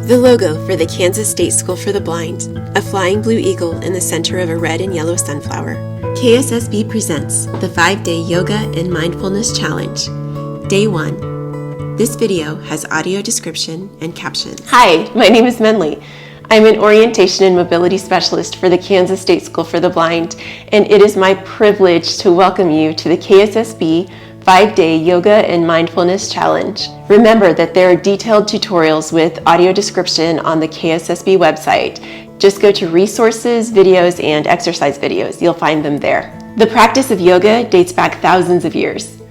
The logo for the Kansas State School for the Blind, a flying blue eagle in the center of a red and yellow sunflower. KSSB presents the 5-Day Yoga and Mindfulness Challenge, Day 1. This video has audio description and captions. Hi, my name is Menly. I'm an orientation and mobility specialist for the Kansas State School for the Blind, and it is my privilege to welcome you to the KSSB 5-Day Yoga and Mindfulness Challenge. Remember that there are detailed tutorials with audio description on the KSSB website. Just go to resources, videos, and exercise videos. You'll find them there. The practice of yoga dates back thousands of years.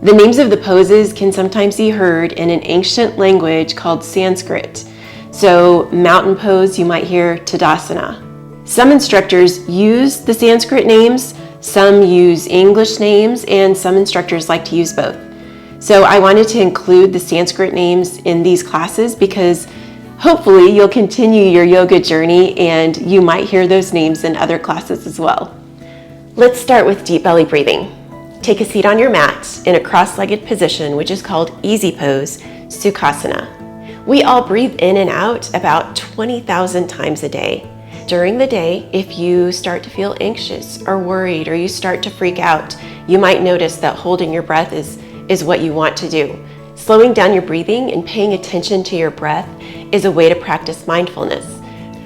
The names of the poses can sometimes be heard in an ancient language called Sanskrit. So, mountain pose, you might hear Tadasana. Some instructors use the Sanskrit names, some use English names, and some instructors like to use both. So I wanted to include the Sanskrit names in these classes because hopefully you'll continue your yoga journey and you might hear those names in other classes as well. Let's start with deep belly breathing. Take a seat on your mat in a cross-legged position, which is called easy pose, Sukhasana. We all breathe in and out about 20,000 times a day. During the day, if you start to feel anxious or worried or you start to freak out, you might notice that holding your breath is what you want to do. Slowing down your breathing and paying attention to your breath is a way to practice mindfulness.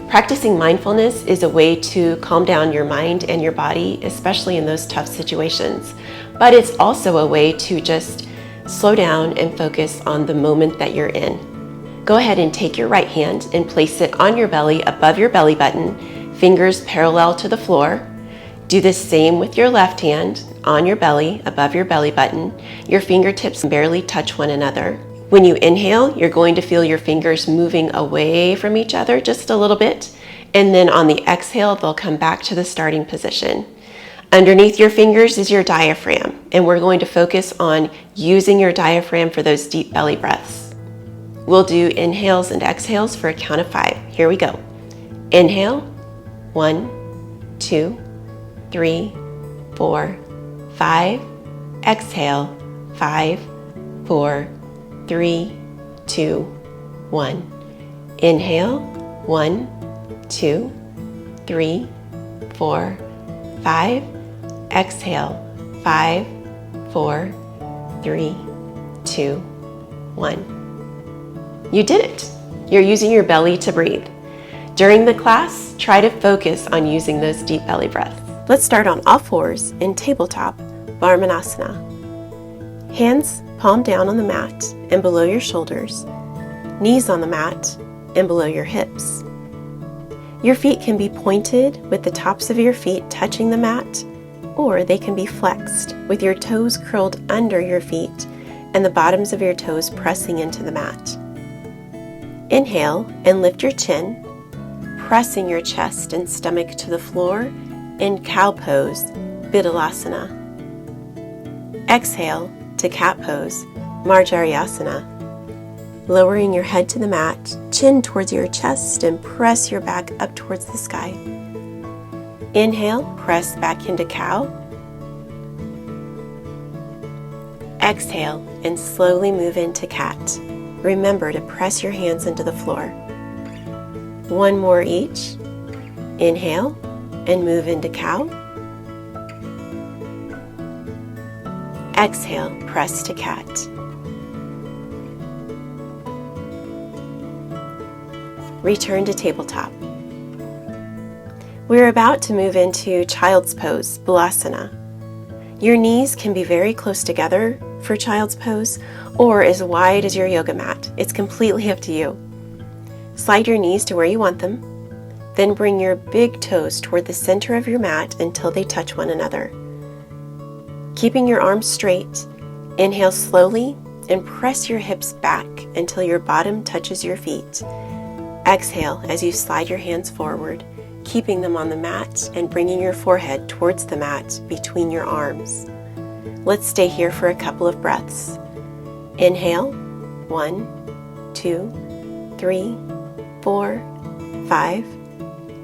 Practicing mindfulness is a way to calm down your mind and your body, especially in those tough situations. But it's also a way to just slow down and focus on the moment that you're in. Go ahead and take your right hand and place it on your belly above your belly button, fingers parallel to the floor. Do the same with your left hand on your belly above your belly button. Your fingertips barely touch one another. When you inhale, you're going to feel your fingers moving away from each other just a little bit. And then on the exhale, they'll come back to the starting position. Underneath your fingers is your diaphragm, and we're going to focus on using your diaphragm for those deep belly breaths. We'll do inhales and exhales for a count of 5. Here we go. Inhale, 1, 2, 3, 4, 5. Exhale, 5, 4, 3, 2, 1. Inhale, 1, 2, 3, 4, 5. Exhale, 5, 4, 3, 2, 1. You did it! You're using your belly to breathe. During the class, try to focus on using those deep belly breaths. Let's start on all fours in Tabletop Varmanasana. Hands palm down on the mat and below your shoulders, knees on the mat and below your hips. Your feet can be pointed with the tops of your feet touching the mat, or they can be flexed with your toes curled under your feet and the bottoms of your toes pressing into the mat. Inhale and lift your chin, pressing your chest and stomach to the floor in cow pose, Badakanasana. Exhale to cat pose, Marjarasana. Lowering your head to the mat, chin towards your chest and press your back up towards the sky. Inhale, press back into cow. Exhale and slowly move into cat. Remember to press your hands into the floor. One more each. Inhale and move into cow. Exhale, press to cat. Return to tabletop. We're about to move into child's pose, Bolasana. Your knees can be very close together for child's pose or as wide as your yoga mat. It's completely up to you. Slide your knees to where you want them, then bring your big toes toward the center of your mat until they touch one another. Keeping your arms straight, inhale slowly and press your hips back until your bottom touches your feet. Exhale as you slide your hands forward, keeping them on the mat and bringing your forehead towards the mat between your arms. Let's stay here for a couple of breaths. Inhale, 1, 2, 3, 4, 5.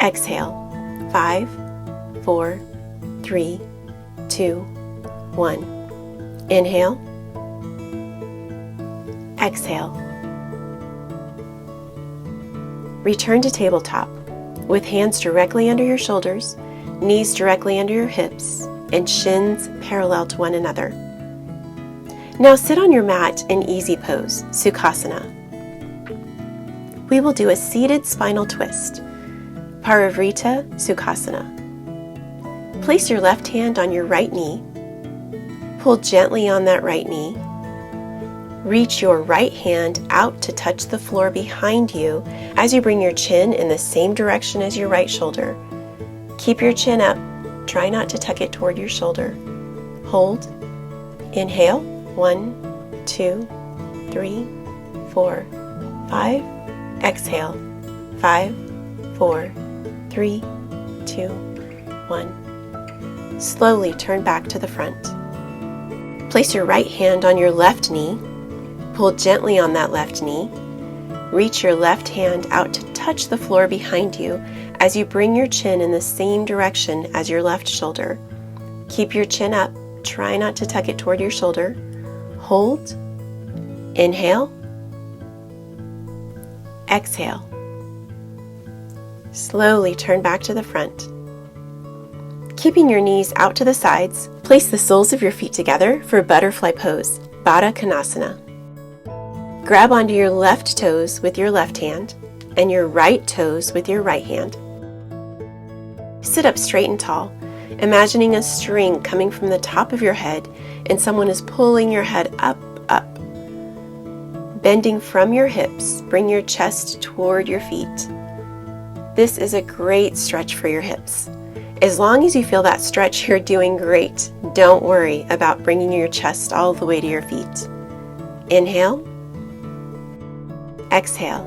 Exhale, 5, 4, 3, 2, 1. Inhale. Exhale. Return to tabletop with hands directly under your shoulders, knees directly under your hips, and shins parallel to one another. Now sit on your mat in easy pose, Sukhasana. We will do a seated spinal twist, Parivrita Sukhasana. Place your left hand on your right knee. Pull gently on that right knee. Reach your right hand out to touch the floor behind you as you bring your chin in the same direction as your right shoulder. Keep your chin up. Try not to tuck it toward your shoulder. Hold. Inhale. 1, 2, 3, 4, 5. Exhale. 5, 4, 3, 2, 1. Slowly turn back to the front. Place your right hand on your left knee. Pull gently on that left knee. Reach your left hand out to touch the floor behind you as you bring your chin in the same direction as your left shoulder. Keep your chin up. Try not to tuck it toward your shoulder. Hold. Inhale. Exhale. Slowly turn back to the front. Keeping your knees out to the sides, place the soles of your feet together for butterfly pose, Badakanasana. Grab onto your left toes with your left hand and your right toes with your right hand. Sit up straight and tall, imagining a string coming from the top of your head and someone is pulling your head up. Bending from your hips, bring your chest toward your feet. This is a great stretch for your hips. As long as you feel that stretch, you're doing great. Don't worry about bringing your chest all the way to your feet. Inhale. Exhale.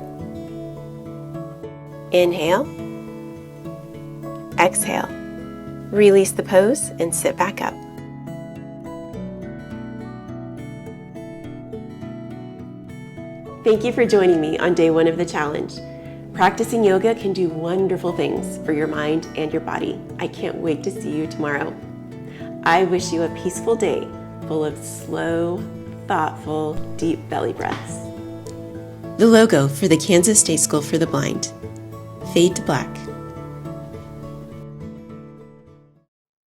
Inhale. Exhale. Release the pose and sit back up. Thank you for joining me on day 1 of the challenge. Practicing yoga can do wonderful things for your mind and your body. I can't wait to see you tomorrow. I wish you a peaceful day full of slow, thoughtful, deep belly breaths. The logo for the Kansas State School for the Blind. Fade to black.